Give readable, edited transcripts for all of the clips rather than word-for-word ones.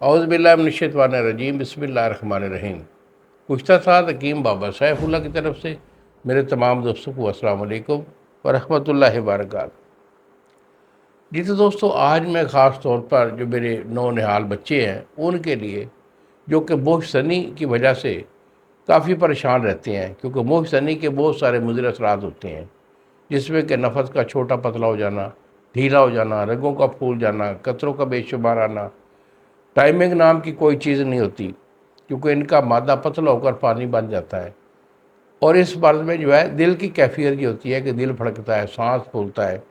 औज़ुबिल्लाहि बिस्मिल्लाहिर्रहमानिर्रहीम। गुज़िश्ता साल हकीम बाबा सैफुल्लाह की तरफ से मेरे तमाम दोस्तों को अस्सलाम वालेकुम व रहमतुल्लाहि व बरकातहू। जी तो दोस्तों, आज मैं ख़ास तौर पर जो मेरे नौनिहाल बच्चे हैं उनके लिए, जो कि मोह सनी की वजह से काफ़ी परेशान रहते हैं, क्योंकि मोह सनी के बहुत सारे मुज़र असरात होते हैं, जिसमें कि नफस का छोटा पतला हो जाना, ढीला हो जाना, रगों का फूल जाना, कतरों का बेशुमार आना। टाइमिंग नाम की कोई चीज़ नहीं होती, क्योंकि इनका मादा पतला होकर पानी बन जाता है। और इस मर्ज़ में जो है दिल की कैफियत ये होती है कि दिल फड़कता है, सांस फूलता है,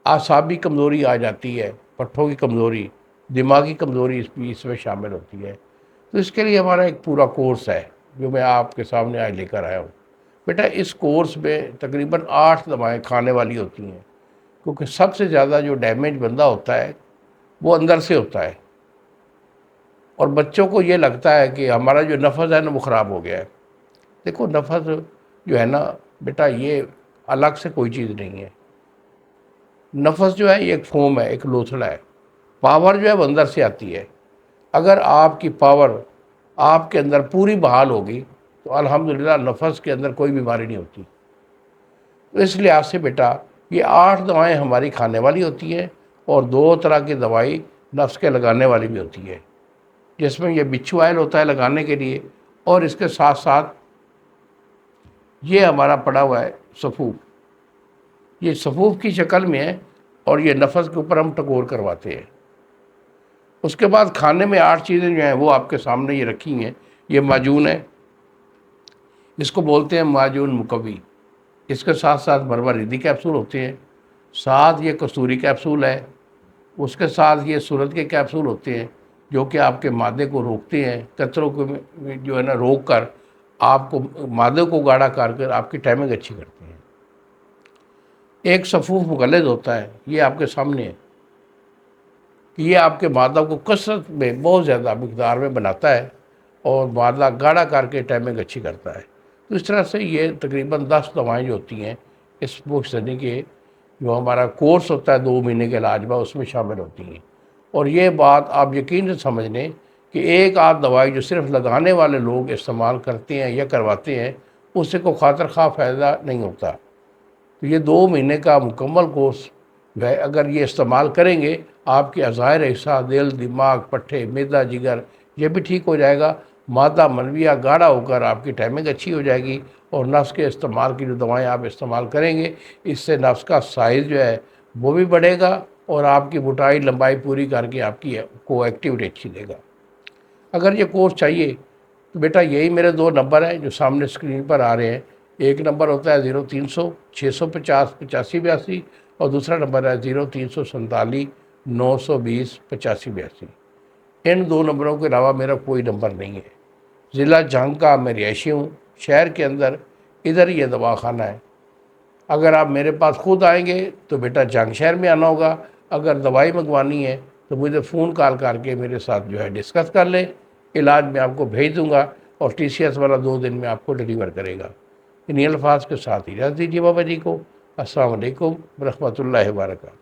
आसाबी कमज़ोरी आ जाती है, पट्ठों की कमज़ोरी, दिमागी कमज़ोरी इसमें शामिल होती है। तो इसके लिए हमारा एक पूरा कोर्स है जो मैं आपके सामने आज लेकर आया हूँ। बेटा, इस कोर्स में तकरीबन 8 दवाएँ खाने वाली होती हैं, क्योंकि सबसे ज़्यादा जो डैमेज बंदा होता है वो अंदर से होता है। और बच्चों को ये लगता है कि हमारा जो नफ़स है ना वो ख़राब हो गया है। देखो, नफ़स जो है ना बेटा, ये अलग से कोई चीज़ नहीं है। नफ़स जो है ये एक फोम है, एक लोथड़ा है। पावर जो है वो अंदर से आती है। अगर आपकी पावर आपके अंदर पूरी बहाल होगी तो अल्हम्दुलिल्लाह नफ़स के अंदर कोई बीमारी नहीं होती। तो इस लिहाज से बेटा, ये 8 दवाएँ हमारी खाने वाली होती हैं और 2 तरह की दवाई नफ्स के लगाने वाली भी होती है, जिसमें ये बिच्छू ऑयल होता है लगाने के लिए, और इसके साथ साथ ये हमारा पड़ा हुआ है सफ़ूफ। ये सफ़ूफ की शक्ल में है और ये नफ़स के ऊपर हम टकोर करवाते हैं। उसके बाद खाने में 8 चीज़ें जो हैं वो आपके सामने ये रखी हैं। ये माजून है, इसको बोलते हैं माजून मुकव्वी। इसके साथ साथ मरमरीदी कैप्सूल होते हैं, साथ ये कसूरी कैप्सूल है, उसके साथ ये सूरत के कैप्सूल होते हैं जो कि आपके मादे को रोकते हैं, कचरों को जो है ना रोक कर आपको मादे को गाढ़ा कर आपकी टाइमिंग अच्छी करते हैं। एक सफ़ूफ मुगल्लिज़ होता है, ये आपके सामने है कि ये आपके मादा को कसरत में बहुत ज़्यादा मिकदार में बनाता है और मादा गाढ़ा करके टाइमिंग अच्छी करता है। तो इस तरह से ये तकरीबन 10 दवाएँ जो होती हैं इस मुश्तनी के, जो हमारा कोर्स होता है 2 महीने के इलाज में, उसमें शामिल होती हैं। और ये बात आप यकीन से समझ लें कि एक आध दवाई जो सिर्फ लगाने वाले लोग इस्तेमाल करते हैं या करवाते हैं, उससे कोई खातर खा फ़ायदा नहीं होता। तो ये 2 महीने का मुकम्मल कोर्स जो है, अगर ये इस्तेमाल करेंगे, आपके अज़ाहिर हिस्सा दिल, दिमाग, पट्ठे, मैदा, जिगर, ये भी ठीक हो जाएगा। मादा मनविया गाढ़ा होकर आपकी टाइमिंग अच्छी हो जाएगी और नफ्स के इस्तेमाल की जो दवाएँ आप इस्तेमाल करेंगे, इससे नफ्स का साइज़ जो है वो भी बढ़ेगा और आपकी मोटाई लंबाई पूरी करके आपकी को एक्टिविटी अच्छी देगा। अगर ये कोर्स चाहिए तो बेटा, यही मेरे 2 नंबर हैं जो सामने स्क्रीन पर आ रहे हैं। एक नंबर होता है 0300 650 8582 और दूसरा नंबर है 0347 920 8582। इन 2 नंबरों के अलावा मेरा कोई नंबर नहीं है। ज़िला जंग का मैं रिहायशी हूँ, शहर के अंदर इधर ही ये दवाखाना है। अगर आप मेरे पास खुद आएंगे तो बेटा जंग शहर में आना होगा। अगर दवाई मंगवानी है तो मुझे फ़ोन कॉल करके मेरे साथ जो है डिस्कस कर लें, इलाज मैं आपको भेज दूंगा और TCS वाला 2 दिन में आपको डिलीवर करेगा। इन्हीं अल्फाज के साथ इजाज़त दीजिए बाबा जी को। अस्सलाम वालेकुम रहमतुल्लाहि व बरकातहू।